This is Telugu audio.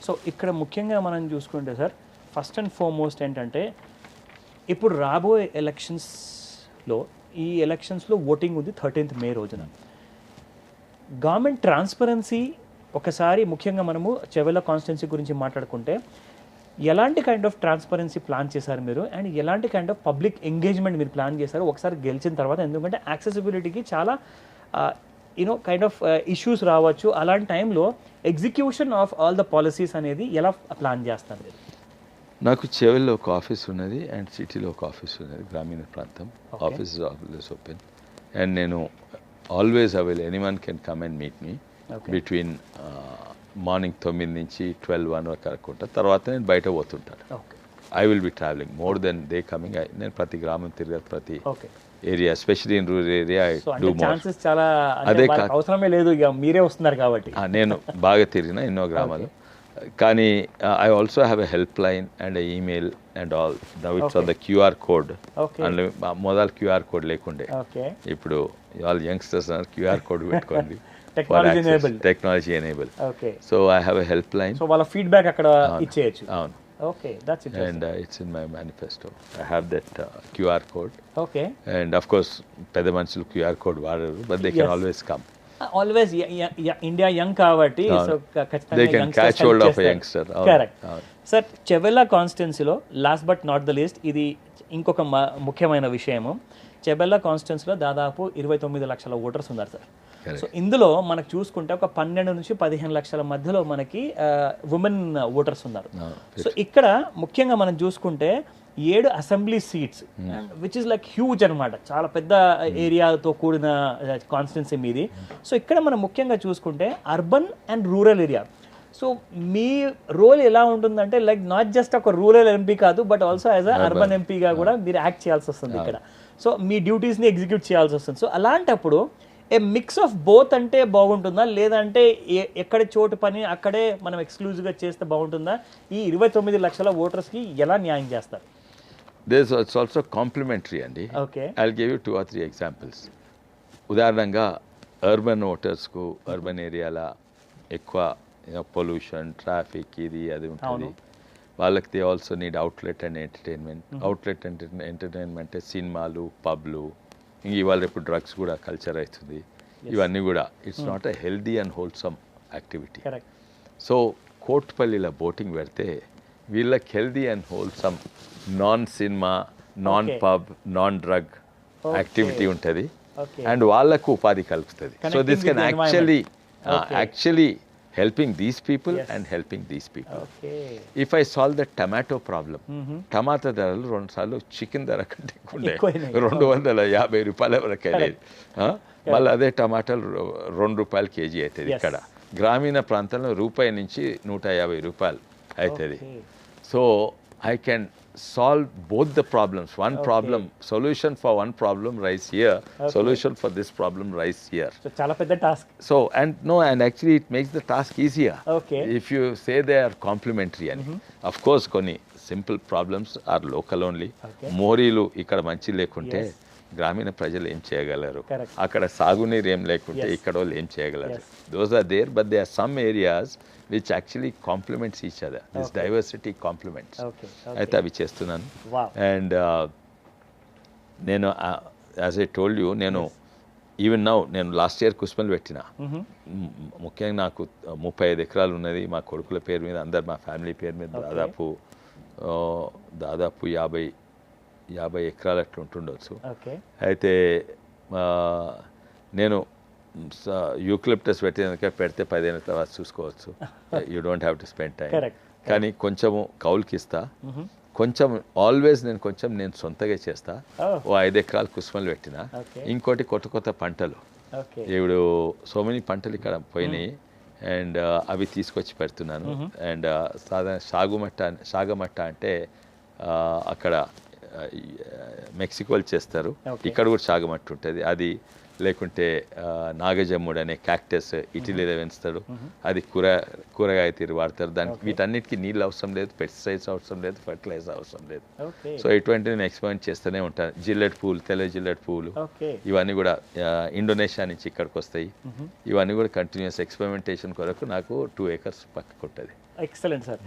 సో ఇక్కడ ముఖ్యంగా మనం చూసుకుంటే సార్ ఫస్ట్ అండ్ ఫార్మోస్ట్ ఏంటంటే ఇప్పుడు రాబోయే ఎలక్షన్స్లో ఈ ఎలక్షన్స్లో ఓటింగ్ ఉంది 13th మే రోజున. గవర్నమెంట్ ట్రాన్స్పరెన్సీ ఒకసారి ముఖ్యంగా మనము చెవెళ్ళ కాన్స్టిట్యున్సీ గురించి మాట్లాడుకుంటే ఎలాంటి కైండ్ ఆఫ్ ట్రాన్స్పరెన్సీ ప్లాన్ చేశారు మీరు అండ్ ఎలాంటి కైండ్ ఆఫ్ పబ్లిక్ ఎంగేజ్మెంట్ మీరు ప్లాన్ చేశారు ఒకసారి గెలిచిన తర్వాత? ఎందుకంటే యాక్సెసిబిలిటీకి చాలా కైండ్ ఆఫ్ ఇష్యూస్ రావచ్చు. అలాంటి టైంలో execution of all the policies అనేది ఎలా ప్లాన్ చేస్తారు మీరు? నాకు చెవెల్లో ఒక ఆఫీస్ ఉన్నది అండ్ సిటీలో ఒక ఆఫీస్ ఉన్నది, గ్రామీణ ప్రాంతం. ఆఫీస్ ఆల్వేస్ ఓపెన్ అండ్ నేను always available. Anyone can come and meet me between morning 9 నుంచి 12-1 వరకు అనుకుంటా. తర్వాత నేను బయట పోతుంటాను. I will be travelling more than they coming. నేను ప్రతి గ్రామం తిరగదు, ప్రతి area, especially in rural area I do more. అదే అవసరమే లేదు, ఇక మీరే వస్తున్నారు కాబట్టి. నేను బాగా తిరిగిన ఎన్నో గ్రామాలు. కానీ I also have a help line and email and all. Now it's on the QR code. And మొదలు క్యూఆర్ కోడ్ లేకుండే, ఇప్పుడు ఆల్ యంగ్స్టర్స్ క్యూఆర్ కోడ్ పెట్టుకోండి. Technology enable. So I have a help line. So వాళ్ళ ఫీడ్బ్యాక్ అక్కడ ఇచ్చేయచ్చు. అవును. Okay, that's it. And it's in my manifesto. I have that QR code. Okay. And of course, పెద్ద మనుషులు QR code వాడరు, but they can always come. Always India young కాబట్టి సో ఖచ్చితంగా they can catch hold of a youngster. Correct. Sir Chevella కాన్స్టిట్యున్సీలో last but not the least ఇది ఇంకొక ముఖ్యమైన విషయము. చెవెళ్ళ కాన్స్టిట్యున్సీలో దాదాపు 29 లక్షల ఓటర్స్ ఉన్నారు సార్. సో ఇందులో మనకు చూసుకుంటే ఒక 12 నుంచి 15 లక్షల మధ్యలో మనకి ఉమెన్ ఓటర్స్ ఉన్నారు. సో ఇక్కడ ముఖ్యంగా మనం చూసుకుంటే 7 assembly seats which is like huge అనమాట, చాలా పెద్ద ఏరియాతో కూడిన కాన్స్టిట్యున్సీ మీది. సో ఇక్కడ మనం ముఖ్యంగా చూసుకుంటే urban and rural area. So మీ రోల్ ఎలా ఉంటుందంటే లైక్ నాట్ జస్ట్ ఒక రూరల్ ఎంపీ కాదు, but also as a urban ఎంపీగా కూడా మీరు యాక్ట్ చేయాల్సి వస్తుంది ఇక్కడ. సో మీ డ్యూటీస్ని ఎగ్జిక్యూట్ చేయాల్సి వస్తుంది. సో అలాంటప్పుడు ఏ మిక్స్ ఆఫ్ బోత్ అంటే బాగుంటుందా, లేదంటే ఎక్కడ చోటు పని అక్కడే మనం ఎక్స్క్లూజివ్గా చేస్తే బాగుంటుందా? ఈ 29 లక్షల ఓటర్స్కి ఎలా న్యాయం చేస్తారు? It's also complementary అండి. Okay. I'll give you 2 or 3 examples. ఉదాహరణంగా urban ఓటర్స్కు urban ఏరియాలో ఎక్కువ పొల్యూషన్, ట్రాఫిక్ ఇది అది ఉంటుంది. వాళ్ళకి they also need outlet and entertainment. Outlet and entertainment సినిమాలు, పబ్లు, ఇంక ఇవాళ రేపు డ్రగ్స్ కూడా కల్చర్ అవుతుంది. ఇవన్నీ కూడా it's not a healthy and wholesome activity. So కోట్పల్లిలో బోటింగ్ పెడితే వీళ్ళకి healthy and wholesome non cinema, non pub, non drug activity ఉంటుంది అండ్ వాళ్ళకు ఉపాధి కలుపుతుంది. So this can actually helping these people and helping these people. If I solve the tomato problem, టమాటా ధరలు 2 సార్లు చికెన్ ధర కంటే 250 రూపాయల వరకు అయ్యేది. మళ్ళీ అదే టమాటాలు 2 రూపాయలు కేజీ అవుతుంది. ఇక్కడ గ్రామీణ ప్రాంతంలో రూపాయి నుంచి 150 రూపాయలు అవుతుంది. So I can solve both the problems. One problem, solution for one problem rise here, solution for this problem rise here. So chala pedda task. So and actually it makes the task easier. If you say they are complementary and of course konni simple problems are local only. మోరీలు ఇక్కడ మంచి లేకుంటే గ్రామీణ ప్రజలు ఏం చేయగలరు, అక్కడ సాగునీరు ఏం లేకుంటే ఇక్కడ వాళ్ళు ఏం చేయగలరు. Those are there, but there are some areas which actually complements each other. This diversity complements. అయితే అవి చేస్తున్నాను. అండ్ నేను యాజ్ ఐ టోల్డ్ యూ, నేను ఈవెన్ నౌ నేను లాస్ట్ ఇయర్ కుస్మల్ పెట్టిన. ముఖ్యంగా నాకు 35 ఎకరాలు ఉన్నది మా కొడుకుల పేరు మీద, అందరు మా ఫ్యామిలీ పేరు మీద దాదాపు 50 ఎకరాలు అట్లా ఉంటుండొచ్చు. అయితే నేను యూక్లిప్టస్ పెడితే 10 ఏళ్ళ తర్వాత చూసుకోవచ్చు. You don't have to spend time. కానీ కొంచెము కౌలుకి ఇస్తా, కొంచెం ఆల్వేస్ నేను సొంతగా చేస్తా. 5 ఎకరాలు కుసుమలు పెట్టిన. ఇంకోటి కొత్త పంటలు, ఇప్పుడు సో మెనీ పంటలు ఇక్కడ పోయినాయి అండ్ అవి తీసుకొచ్చి పెడుతున్నాను. అండ్ సాధారణ సాగమట్ట అంటే అక్కడ మెక్సికోలు చేస్తారు, ఇక్కడ కూడా సాగమట్టు ఉంటుంది. అది లేకుంటే నాగజమ్ముడు అనే క్యాక్టస్ ఇటలీలో పెంచుతాడు, అది కూరగాయ తీరు వాడతారు. దానికి వీటన్నిటికీ నీళ్ళు అవసరం లేదు, పెస్టిసైడ్స్ అవసరం లేదు, ఫర్టిలైజర్ అవసరం లేదు. సో ఇటువంటి నేను ఎక్స్పెరిమెంట్ చేస్తూనే ఉంటాను. జిల్లెట్ పూలు, తెల్ల జిల్లెట్ పూలు, ఇవన్నీ కూడా ఇండోనేషియా నుంచి ఇక్కడికి వస్తాయి. ఇవన్నీ కూడా కంటిన్యూస్ ఎక్స్పెరిమెంటేషన్ కొరకు నాకు 2 acres పక్కకు ఉంటుంది. Excellent sir.